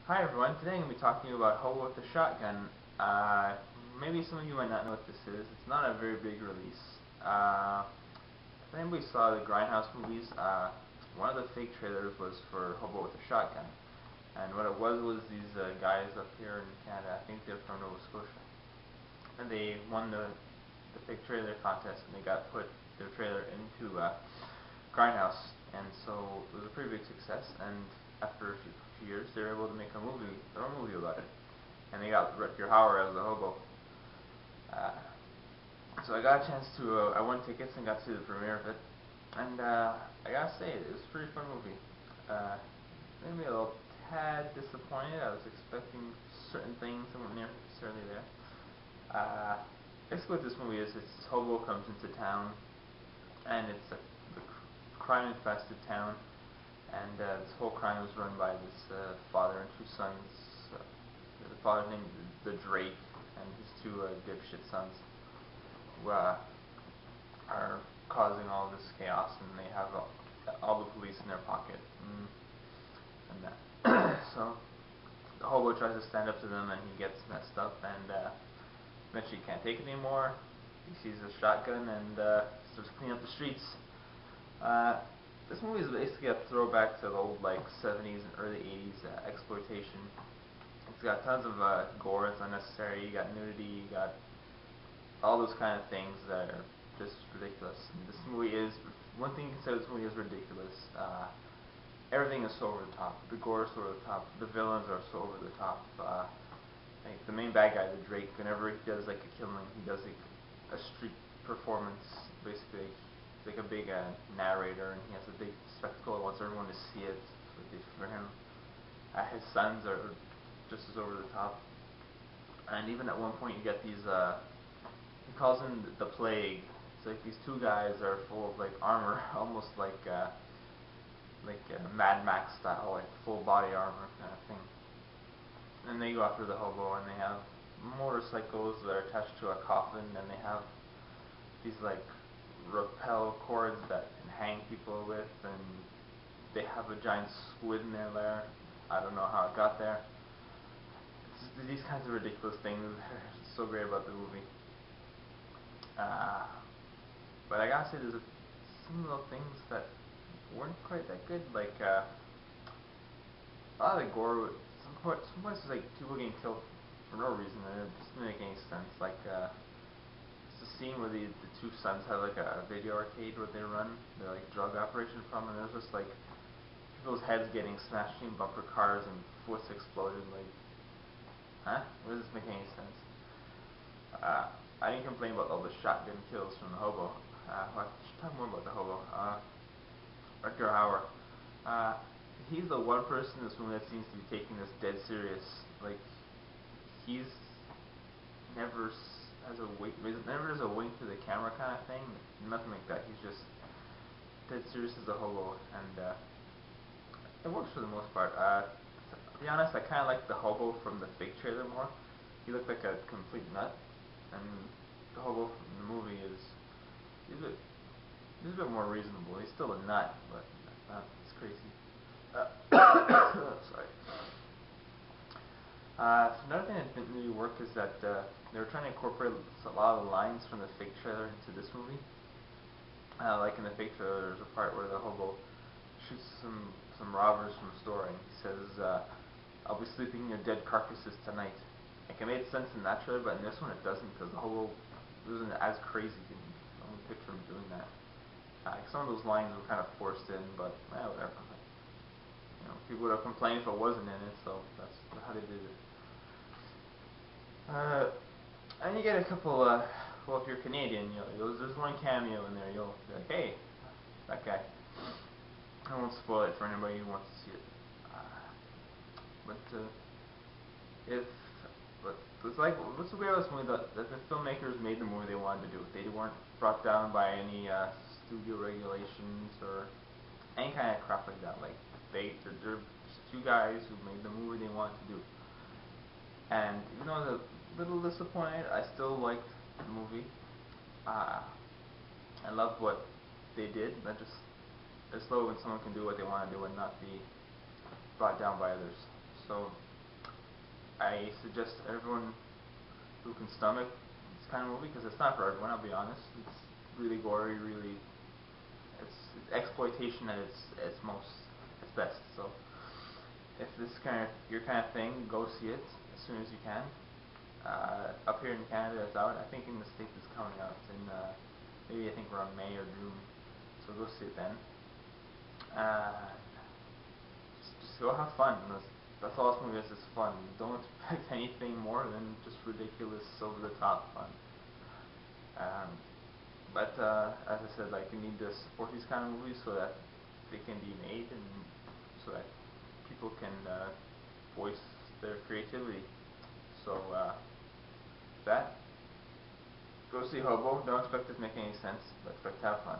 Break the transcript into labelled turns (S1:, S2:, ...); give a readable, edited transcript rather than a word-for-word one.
S1: Hi everyone, today I'm going to be talking about Hobo with the Shotgun. Uh, Maybe some of you might not know what this is. It's not a very big release. If anybody saw the Grindhouse movies, one of the fake trailers was for Hobo with a Shotgun. And what it was these guys up here in Canada, I think they're from Nova Scotia. And they won the fake trailer contest and they got put their trailer into Grindhouse. And so it was a pretty big success, and after a few years they were able to make their own movie about it. And they got Rutger Hauer as the Hobo. So I got a chance to, I won tickets and got to see the premiere of it. And I gotta say, it was a pretty fun movie. Made me a little tad disappointed. I was expecting certain things that weren't necessarily there. Basically what this movie is, it's this hobo comes into town, and it's a crime-infested town, and this whole crime is run by this father and two sons. The father's named the Drake, and his two dipshit sons who are causing all this chaos, and they have all the police in their pocket. And that. So the hobo tries to stand up to them, and he gets messed up, and eventually he can't take it anymore. He sees a shotgun and starts cleaning up the streets. This movie is basically a throwback to the old 70s and early 80s exploitation. It's got tons of gore, it's unnecessary, you got nudity, you got all those kind of things that are just ridiculous. And this movie is, one thing you can say this movie is ridiculous. Everything is so over the top. The gore is so over the top. The villains are so over the top. Like the main bad guy, the Drake, whenever he does a killing, he does a street performance, basically. He's like a big narrator, and he has a big spectacle and wants everyone to see it for him. His sons are just as over the top. And even at one point you get these, he calls them the Plague. It's like these two guys are full of armor, almost like Mad Max style, full body armor kind of thing. And they go after the hobo, and they have motorcycles that are attached to a coffin, and they have these rappel cords that can hang people with, and they have a giant squid in their lair. I don't know how it got there. It's just these kinds of ridiculous things are so great about the movie. But I gotta say, there's some little things that weren't quite that good. A lot of the gore, some points was people getting killed for no reason, and it just didn't make any sense. It's the scene where the two sons have a video arcade where they run their drug operation from, and there's just people's heads getting smashed in bumper cars and foot's exploded. Huh? Where does this make any sense? I didn't complain about all the shotgun kills from the hobo. I should talk more about the hobo. Rutger Hauer. He's the one person in this movie that seems to be taking this dead serious. He's never has a wink, never does a wink to the camera kind of thing. Nothing like that. He's just dead serious as a hobo, and it works for the most part. To be honest, I kind of like the hobo from the fake trailer more. He looked like a complete nut, and the hobo from the movie he's a bit more reasonable. He's still a nut, but it's crazy. Sorry. Another thing that didn't really work is that they were trying to incorporate a lot of the lines from the fake trailer into this movie. Like in the fake trailer, there's a part where the hobo shoots some robbers from a store, and he says, "I'll be sleeping in your dead carcasses tonight." It made sense in that trailer, but in this one it doesn't, because the hobo wasn't as crazy. You can only picture him doing that. Some of those lines were kind of forced in, but whatever. People would have complained if it wasn't in it, so that's how they did it. And you get a couple, well, if you're Canadian, there's one cameo in there, you'll be like, hey, that guy. I won't spoil it for anybody who wants to see it. What's the way about this movie? That the filmmakers made the movie they wanted to do. They weren't brought down by any studio regulations or any kind of crap like that. They're just two guys who made the movie they wanted to do. And even though I was a little disappointed, I still liked the movie. I love what they did. It's slow when someone can do what they want to do and not be brought down by others. So I suggest everyone who can stomach this kind of movie, because it's not for everyone, I'll be honest. It's really gory, really, it's exploitation at its most, its best. So if this is kind of your kind of thing, go see it as soon as you can. Up here in Canada, it's out. I think in the States it's coming out in maybe I think around May or June. So go see it then. Uh, just go have fun. That's all this movie is fun. Don't expect anything more than just ridiculous, over the top fun. Um, but as I said, like, you need to support these kind of movies so that they can be made and so that people can voice their creativity. So that, go see Hobo. Don't expect it to make any sense, but expect to have fun.